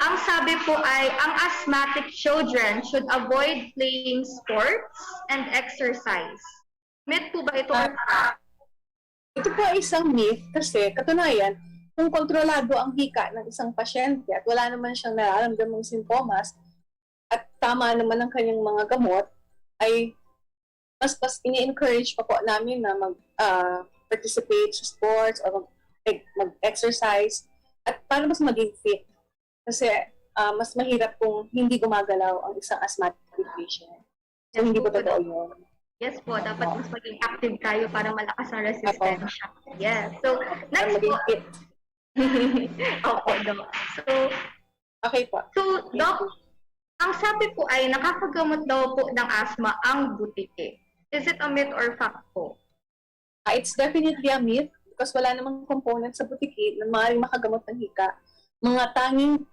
ang sabi po ay ang asthmatic children should avoid playing sports and exercise. Myth po ba ito or fact? Ito po ay isang myth kasi katunayan, kung kontrolado ang hika ng isang pasyente at wala naman siyang nararamdamang sintomas at tama naman ang kanyang mga gamot, ay mas ini-encourage pa po namin na mag-participate sa sports o mag-exercise at para mas maging fit. Kasi mas mahirap kung hindi gumagalaw ang isang asthmatic patient. So, hindi po totoo yun. Yes po, dapat mas maging active tayo para malakas ang resistensya. Yes. So, next po. Opo, Doc. So, okay po. So, Doc, ang sabi po ay nakakagamot daw po ng asthma ang butike. Is it a myth or fact po? It's definitely a myth because wala namang component sa butiki na maaaring makagamot ng hika. Mga tanging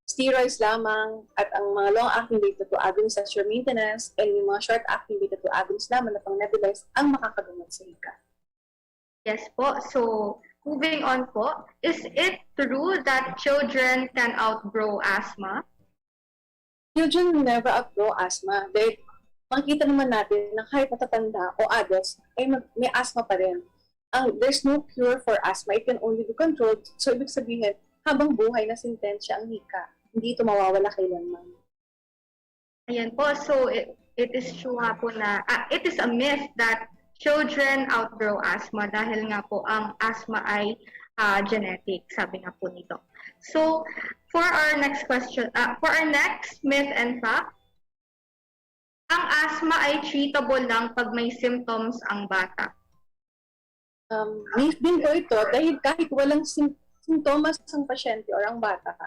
steroids lamang at ang mga long-acting beta-2 agonists your maintenance and yung mga short-acting beta-2 agonists lamang na pang-nebulize ang makakagamot sa hika. Yes po. So, moving on po, is it true that children can outgrow asthma? Children never outgrow asthma. Dahil makikita naman natin na kahit matatanda o adults ay may asthma pa rin. There's no cure for asthma. It can only be controlled. So, ibig sabihin, habang buhay na sintensya ang hika, hindi ito mawawala kailanman. Ayan po, so it is true nga po na, it is a myth that children outgrow asthma dahil nga po ang asthma ay genetic, sabi nga po nito. So, for our next question, for our next myth and fact, ang asthma ay treatable lang pag may symptoms ang bata. Myth din po ito dahil kahit walang sintomas ang pasyente or ang bata,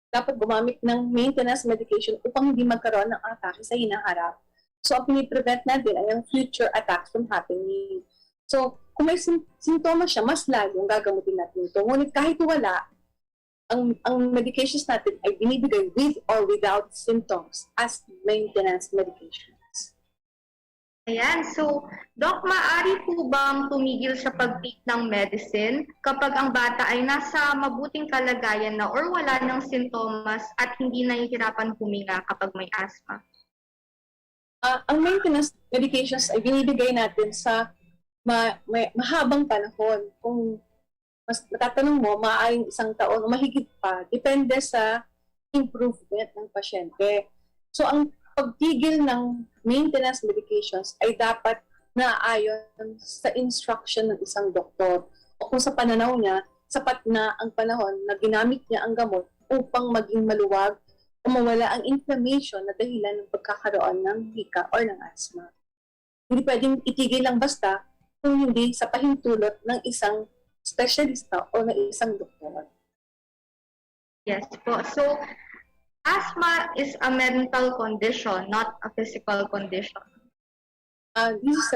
dapat gumamit ng maintenance medication upang hindi magkaroon ng atake sa hinaharap. So, ang piniprevent natin ay ang future attacks from happening. So, kung may sintomas siya, mas lalong gagamutin natin ito. Ngunit kahit wala, ang medications natin ay binibigay with or without symptoms as maintenance medications. Ayan, so, Doc, maaari po bang tumigil sa pag-take ng medicine kapag ang bata ay nasa mabuting kalagayan na or wala ng sintomas at hindi nahihirapan huminga kapag may asthma? Ang maintenance medications ay binibigay natin sa mahabang panahon. Kung mas natatanong mo, maaaring 1 taon o mahigit pa, depende sa improvement ng pasyente. So, ang pagtigil ng maintenance medications ay dapat naaayon sa instruction ng isang doktor. O kung sa pananaw niya, sapat na ang panahon na ginamit niya ang gamot upang maging maluwag o mawala ang inflammation na dahilan ng pagkakaroon ng hika or ng asthma. Hindi pwedeng itigil lang basta kung hindi sa pahintulot ng isang specialista o ng isang doktor. Yes po. So, asthma is a mental condition, not a physical condition. These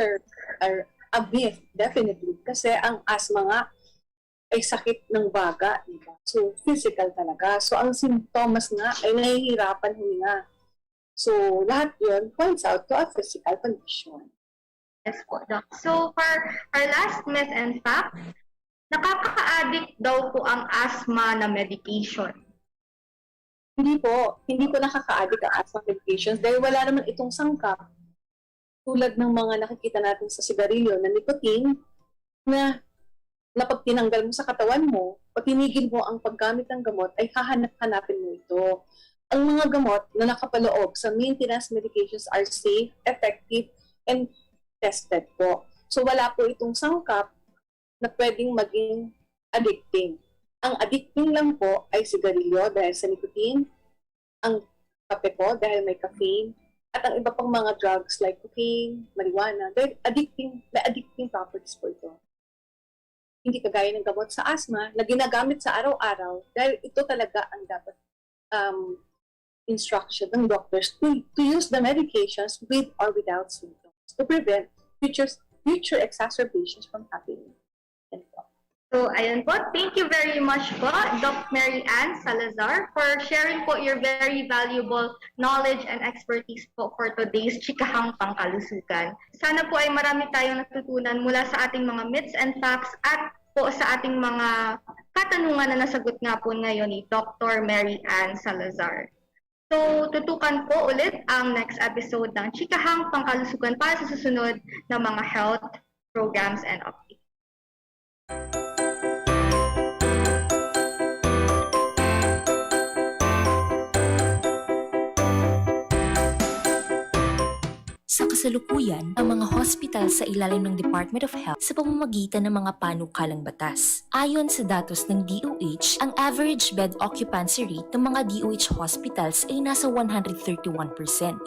are a myth, definitely. Kasi ang asthma nga ay sakit ng baga, diba? So, physical talaga. So, ang sintomas nga ay nahihirapan huminga. So, lahat yun points out to a physical condition. Yes po, Doc. So, for our last myth and fact, nakaka-addict daw po ang asthma na medication. Hindi ko nakaka-addict ang asthma medications dahil wala naman itong sangkap tulad ng mga nakikita natin sa sigarilyo na nicotine na pag tinanggal mo sa katawan mo, pag tinigil mo ang paggamit ng gamot, ay hahanap-hanapin mo ito. Ang mga gamot na nakapaloob sa maintenance medications are safe, effective, and tested po. So wala po itong sangkap na pwedeng maging addicting. Ang addicting lang po ay sigarilyo dahil sa nicotine, ang kape po dahil may caffeine, at ang iba pang mga drugs like cocaine, marijuana, dahil addicting properties po ito. Hindi kagaya ng gamot sa asthma na ginagamit sa araw-araw dahil ito talaga ang dapat instruction ng doctors to use the medications with or without symptoms to prevent future exacerbations from happening. So, ayan po. Thank you very much po, Doc Mary Ann Salazar, for sharing po your very valuable knowledge and expertise po for today's Chikahang Pangkalusugan. Sana po ay marami tayong natutunan mula sa ating mga myths and facts at po sa ating mga katanungan na nasagot nga po ngayon ni Dr. Mary Ann Salazar. So, tutukan po ulit ang next episode ng Chikahang Pangkalusugan para sa susunod na mga health programs and updates. Sa kasalukuyan, ang mga hospital sa ilalim ng Department of Health sa pamamagitan ng mga panukalang batas. Ayon sa datos ng DOH, ang average bed occupancy rate ng mga DOH hospitals ay nasa 131%.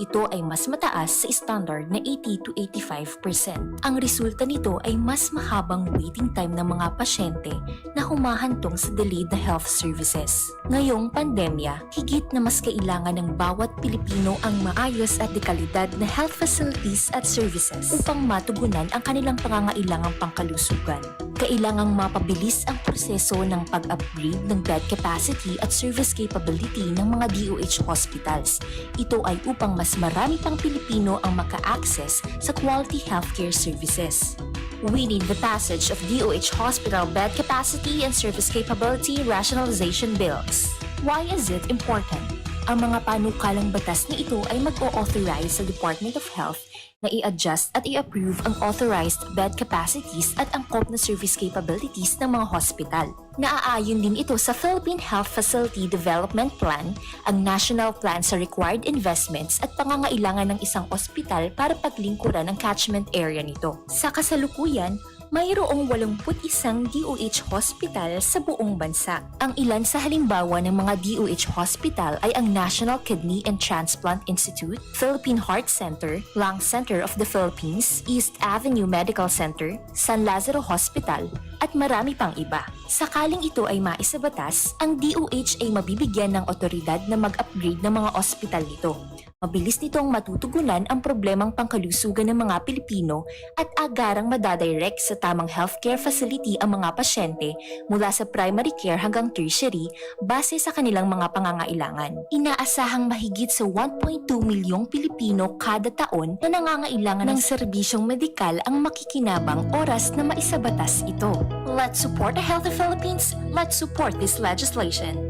Ito ay mas mataas sa standard na 80 to 85%. Ang resulta nito ay mas mahabang waiting time ng mga pasyente na humahantong sa delayed na health services. Ngayong pandemya, higit na mas kailangan ng bawat Pilipino ang maayos at dekalidad na health facilities at services upang matugunan ang kanilang pangangailangang pangkalusugan. Kailangang mapabilis ang proseso ng pag-upgrade ng bed capacity at service capability ng mga DOH hospitals. Ito ay upang mas marami pang Pilipino ang maka-access sa quality healthcare services. We need the passage of DOH hospital bed capacity and service capability rationalization bills. Why is it important? Ang mga panukalang batas na ito ay mag-o-authorize sa Department of Health na i-adjust at i-approve ang authorized bed capacities at angkop na service capabilities ng mga hospital. Naaayon din ito sa Philippine Health Facility Development Plan, ang national plan sa required investments at pangangailangan ng isang ospital para paglingkuran ang catchment area nito. Sa kasalukuyan, mayroong 81 DOH hospital sa buong bansa. Ang ilan sa halimbawa ng mga DOH hospital ay ang National Kidney and Transplant Institute, Philippine Heart Center, Lung Center of the Philippines, East Avenue Medical Center, San Lazaro Hospital, at marami pang iba. Sakaling ito ay maisabatas, ang DOH ay mabibigyan ng otoridad na mag-upgrade ng mga ospital nito. Mabilis nitong matutugunan ang problemang pangkalusugan ng mga Pilipino at agarang madadirect sa tamang healthcare facility ang mga pasyente mula sa primary care hanggang tertiary base sa kanilang mga pangangailangan. Inaasahang mahigit sa 1.2 milyong Pilipino kada taon na nangangailangan ng serbisyong medikal ang makikinabang oras na maisabatas ito. Let's support a healthy Philippines. Let's support this legislation.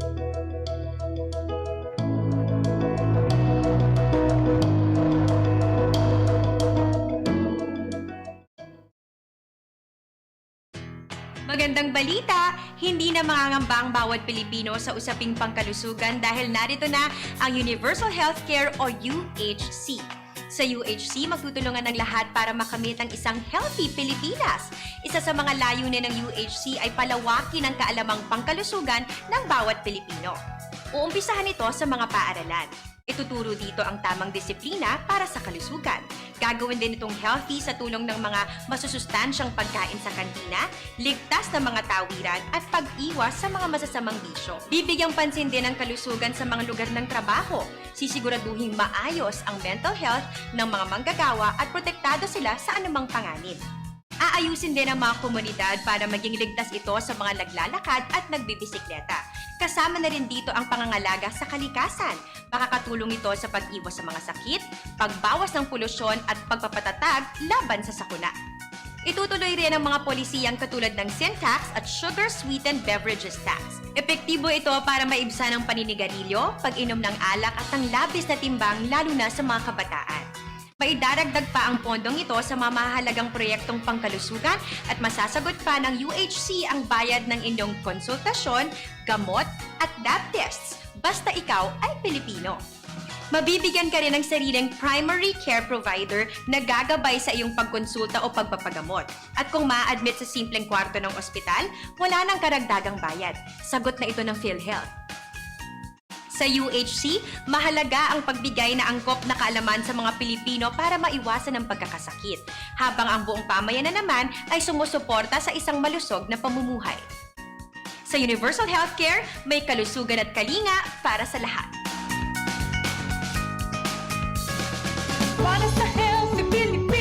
Magandang balita! Hindi na mangangamba ang bawat Pilipino sa usaping pangkalusugan dahil narito na ang Universal Healthcare o UHC. Sa UHC, magtutulungan ng lahat para makamit ang isang healthy Pilipinas. Isa sa mga layunin ng UHC ay palawakin ang kaalamang pangkalusugan ng bawat Pilipino. Uumpisahan ito sa mga paaralan. Ituturo dito ang tamang disiplina para sa kalusugan. Gagawin din itong healthy sa tulong ng mga masusustansyang pagkain sa kantina, ligtas na mga tawiran at pag-iwas sa mga masasamang bisyo. Bibigyang pansin din ang kalusugan sa mga lugar ng trabaho. Sisiguraduhin maayos ang mental health ng mga manggagawa at protektado sila sa anumang panganib. Aayusin din ang mga komunidad para maging ligtas ito sa mga naglalakad at nagbibisikleta. Kasama na rin dito ang pangangalaga sa kalikasan. Makakatulong ito sa pag-iwas sa mga sakit, pagbawas ng polusyon at pagpapatatag laban sa sakuna. Itutuloy rin ang mga polisiyang katulad ng sin tax at sugar sweetened beverages tax. Epektibo ito para maibsan ang paninigarilyo, pag-inom ng alak at ang labis na timbang lalo na sa mga kabataan. Maidaragdag pa ang pondong ito sa mamahalagang proyektong pangkalusugan at masasagot pa ng UHC ang bayad ng inyong konsultasyon, gamot at lab tests basta ikaw ay Pilipino. Mabibigyan ka rin ng sariling primary care provider na gagabay sa iyong pagkonsulta o pagpapagamot. At kung ma-admit sa simpleng kwarto ng ospital, wala nang karagdagang bayad. Sagot na ito ng PhilHealth. Sa UHC, mahalaga ang pagbigay na angkop na kaalaman sa mga Pilipino para maiwasan ang pagkakasakit, habang ang buong pamayanan naman ay sumusuporta sa isang malusog na pamumuhay. Sa Universal Healthcare, may kalusugan at kalinga para sa lahat. Para sa Healthy Pilipinas!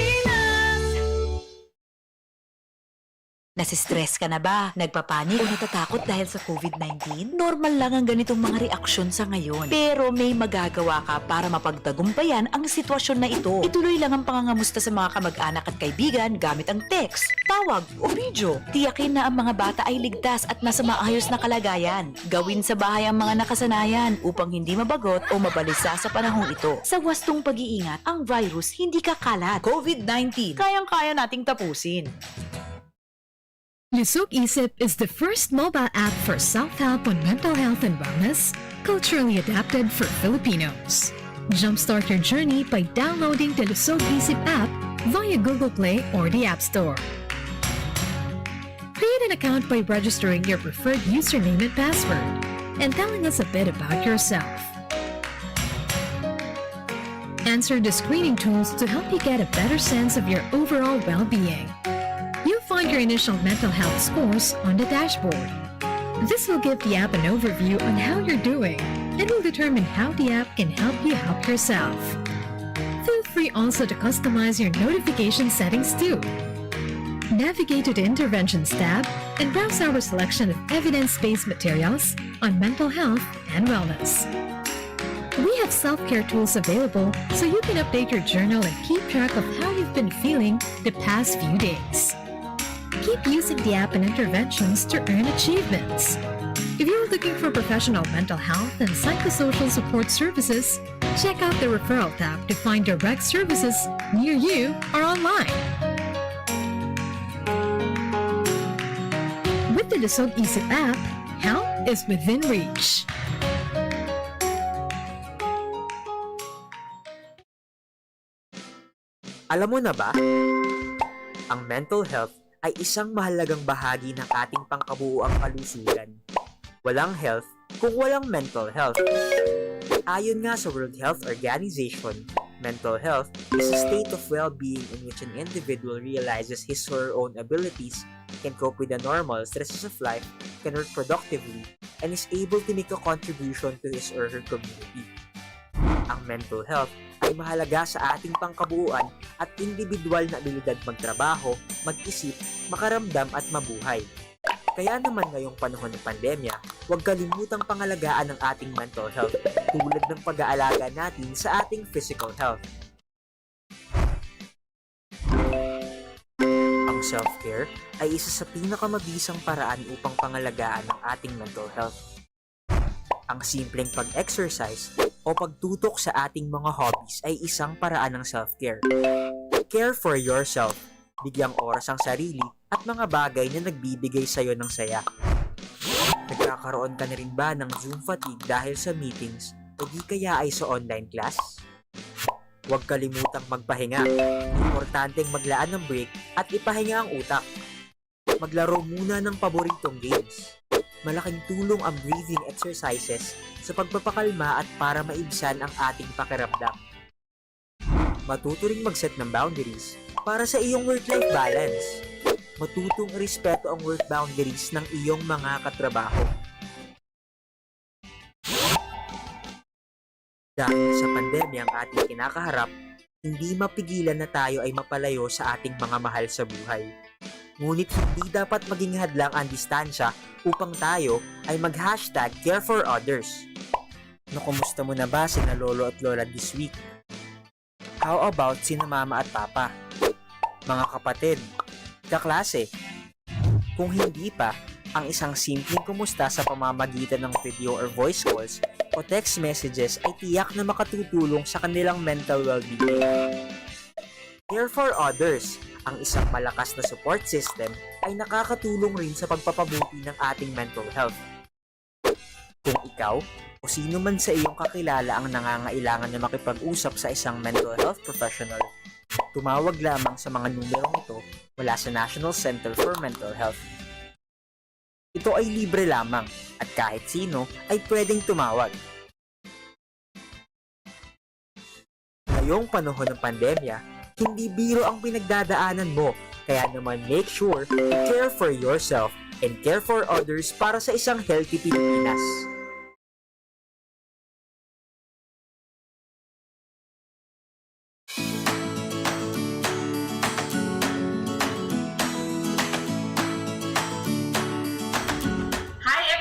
Nasistress ka na ba? Nagpapanik o natatakot dahil sa COVID-19? Normal lang ang ganitong mga reaksyon sa ngayon. Pero may magagawa ka para mapagtagumpayan ang sitwasyon na ito. Ituloy lang ang pangangamusta sa mga kamag-anak at kaibigan gamit ang text, tawag o video. Tiyakin na ang mga bata ay ligtas at nasa maayos na kalagayan. Gawin sa bahay ang mga nakasanayan upang hindi mabagot o mabalisa sa panahong ito. Sa wastong pag-iingat, ang virus hindi kakalat. COVID-19, kayang-kaya nating tapusin. Lusog Isip is the first mobile app for self-help on mental health and wellness, culturally adapted for Filipinos. Jumpstart your journey by downloading the Lusog Isip app via Google Play or the App Store. Create an account by registering your preferred username and password and telling us a bit about yourself. Answer the screening tools to help you get a better sense of your overall well-being. You'll find your initial mental health scores on the dashboard. This will give the app an overview on how you're doing and will determine how the app can help you help yourself. Feel free also to customize your notification settings too. Navigate to the Interventions tab and browse our selection of evidence-based materials on mental health and wellness. We have self-care tools available so you can update your journal and keep track of how you've been feeling the past few days. Keep using the app and interventions to earn achievements. If you're looking for professional mental health and psychosocial support services, check out the referral tab to find direct services near you or online. With the Lusog Isip app, help is within reach. Alam mo na ba? Ang mental health ay isang mahalagang bahagi ng ating pangkabuuang kalusugan. Walang health kung walang mental health. Ayon nga sa World Health Organization, mental health is a state of well-being in which an individual realizes his or her own abilities, can cope with the normal stresses of life, can work productively, and is able to make a contribution to his or her community. Ang mental health ay mahalaga sa ating pangkabuuan at individual na abilidad magtrabaho, mag-isip, makaramdam at mabuhay. Kaya naman ngayong panahon ng pandemya, huwag kalimutang pangalagaan ang ating mental health tulad ng pag-aalaga natin sa ating physical health. Ang self-care ay isa sa pinakamabisang paraan upang pangalagaan ang ating mental health. Ang simpleng pag-exercise o pagtutok sa ating mga hobbies ay isang paraan ng self-care. Care for yourself, bigyang oras ang sarili at mga bagay na nagbibigay sa'yo ng saya. Nagkakaroon ka na rin ba ng Zoom fatigue dahil sa meetings o di kaya ay sa online class? Huwag kalimutang magpahinga. Importanteng maglaan ng break at ipahinga ang utak. Maglaro muna ng paboritong games. Malaking tulong ang breathing exercises sa pagpapakalma at para maibsan ang ating pakiramdam. Matuto ring mag-set ng boundaries para sa iyong work-life balance. Matutong respeto ang work boundaries ng iyong mga katrabaho. Dahil sa pandemya ang ating kinakaharap, hindi mapigilan na tayo ay mapalayo sa ating mga mahal sa buhay. Ngunit hindi dapat maging hadlang ang distansya upang tayo ay mag-hashtag care for others. Nakumusta mo na ba sina lolo at lola this week? How about sina mama at papa? Mga kapatid, kaklase? Kung hindi pa, ang isang simpleng kumusta sa pamamagitan ng video or voice calls o text messages ay tiyak na makatutulong sa kanilang mental well-being. Care for others, ang isang malakas na support system ay nakakatulong rin sa pagpapabuti ng ating mental health. Kung ikaw o sino man sa iyong kakilala ang nangangailangan na makipag-usap sa isang mental health professional, tumawag lamang sa mga numerong ito mula sa National Center for Mental Health. Ito ay libre lamang at kahit sino ay pwedeng tumawag. Ngayong panahon ng pandemya, hindi biro ang pinagdadaanan mo, kaya naman make sure to care for yourself and care for others para sa isang healthy Pilipinas.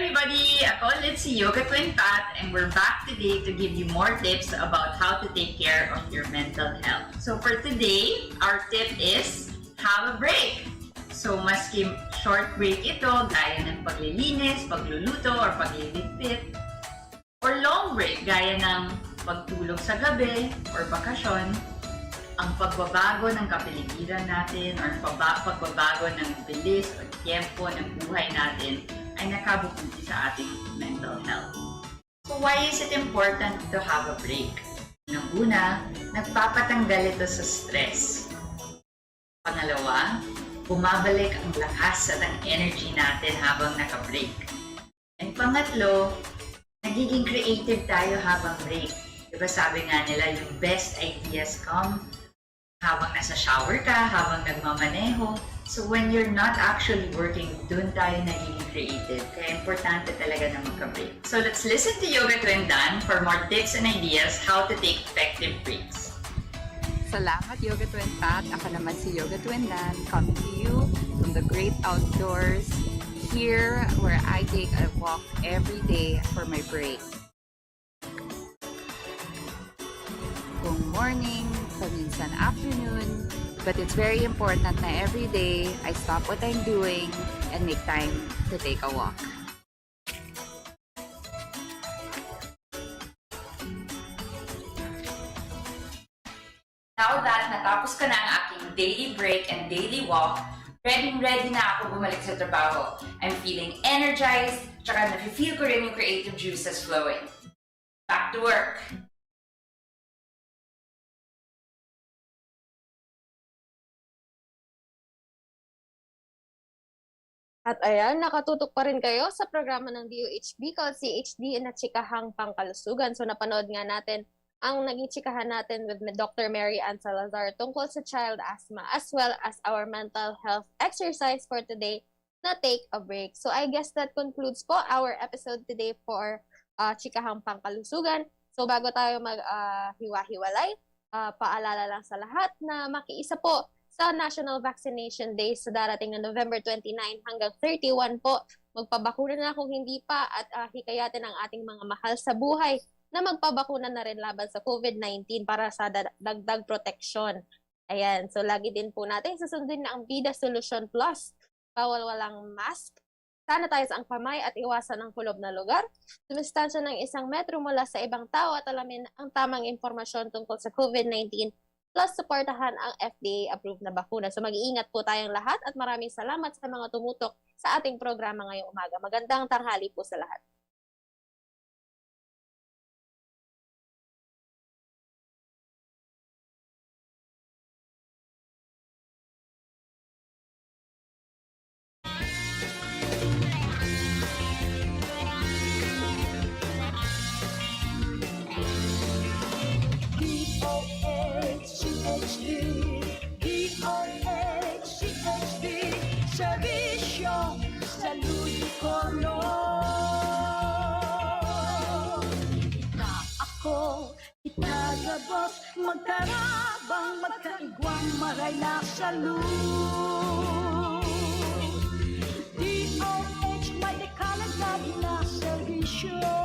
everybody! Ako ulit si Yoga Quintat and we're back today to give you more tips about how to take care of your mental health. So for today, our tip is have a break. So maski short break ito, gaya ng paglilinis, pagluluto, or pagliligpit, or long break, gaya ng pagtulog sa gabi or bakasyon, ang pagbabago ng kapaligiran natin or pagbabago ng bilis o tiempo ng buhay natin ay nakabubuti sa ating mental health. So why is it important to have a break? Una, nagpapatanggal ito sa stress. Pangalawa, bumabalik ang lakas at ang energy natin habang naka-break. And pangatlo, nagiging creative tayo habang break. Diba sabi nga nila, yung best ideas come habang nasa shower ka, habang nagmamaneho. So when you're not actually working, dun tayo nagiging creative. Kaya importante talaga na magka-break. So let's listen to Yoga Twendan for more tips and ideas how to take effective breaks. Salamat Yoga Twentat. Ako naman si Yoga Twendan, coming to you from the great outdoors, here where I take a walk every day for my break. Kung morning, paminsan afternoon, but it's very important na every day I stop what I'm doing and make time to take a walk. natapos ko na ang aking daily break and daily walk, ready na ako bumalik sa trabaho. I'm feeling energized, tsaka nafe-feel ko rin yung creative juices flowing. Back to work! At ayan, nakatutok pa rin kayo sa programa ng DOHB called CHD na Chikahang Pangkalusugan. So napanood nga natin ang naging chikahan natin with Dr. Mary Ann Salazar tungkol sa child asthma as well as our mental health exercise for today na Take a Break. So I guess that concludes po our episode today for Chikahang Pangkalusugan. So bago tayo mag-hiwa-hiwalay, paalala lang sa lahat na makiisa po sa National Vaccination Day sa darating na November 29 hanggang 31 po. Magpabakuna na kung hindi pa at hikayatin ang ating mga mahal sa buhay na magpabakuna na rin laban sa COVID-19 para sa dagdag proteksyon. Ayan, so lagi din po natin susundin na ang Vida Solution Plus. Bawal walang mask, sanitize ang kamay at iwasan ang kulob na lugar. Sumistansya ng 1 metro mula sa ibang tao at alamin ang tamang impormasyon tungkol sa COVID-19 plus supportahan ang FDA-approved na bakuna. So mag-iingat po tayong lahat at maraming salamat sa mga tumutok sa ating programa ngayong umaga. Magandang tanghali po sa lahat. Servisyo sa Ludicolo. Na ako, itagabos, magkarabang, magkaigwang, maray na salud. DOH, may dekalagad na servisyo.